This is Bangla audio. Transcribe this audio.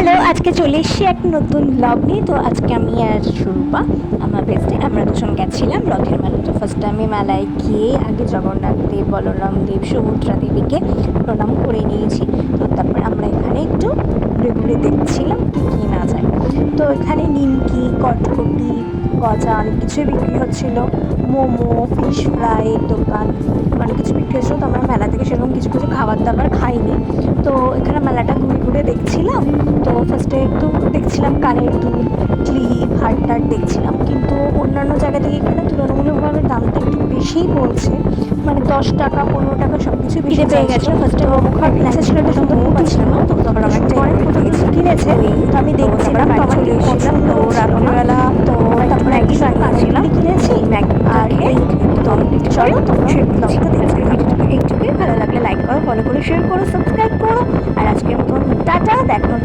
হ্যালো, আজকে চলে এসেছি এক নতুন ব্লগ নিয়ে। তো আজকে আমি আর সুরূপা আমার বেস্টে আমরা দুজন গেছিলাম রথের মেলা। তো ফার্স্ট আমি মেলায় গিয়ে আগে জগন্নাথ দেব, বলরাম দেব, সুভদ্রা দেবীকে প্রণাম করে নিয়েছি। তো তারপর আমরা এখানে একটু ঘুরে ঘুরে দেখছিলাম কী কী না যায়। তো এখানে নিমকি, কটকটি, গজা অনেক কিছুই বিক্রি হচ্ছিলো, মোমো, ফিশ ফ্রাইয়ের দোকান অনেক কিছু বিক্রি হচ্ছিলো। তো আমরা মেলা থেকে সেরকম কিছু কিছু খাবার দাবার খাইনি। তো এখানে মেলাটা ঘুরে ঘুরে দেখছিলাম। তো ফার্স্টে একটু দেখছিলাম কানের দুল, ক্লিপ, হার টার দেখছিলাম, কিন্তু অন্যান্য জায়গা থেকে এখানে তুলনামূলকভাবে দামটা একটু বেশিই বলছে। মানে 10 টাকা 15 টাকা সব কিছু বেশি পেয়ে গেছিলো। ফার্স্টে মোমো খাওয়ার ইচ্ছা ছিল, একটা সুন্দর পাচ্ছিলাম না। তো তারপর আমার একটা অনেক মতো কিছু কিনেছে, তো আমি দেখছিলাম। তো আমার পছন্দ রাত্রিবেলা। তো তারপরে ম্যাগি কানেরগুলি কিনেছি আর এই। তো চলো তোমরা ব্লগটা দেখতে থাকো। এইটুকুই, ভালো লাগলে লাইক করো, ফলো করো, শেয়ার করো, সাবস্ক্রাইব করো। আর আজকের মতন টাটা, দেখা হচ্ছে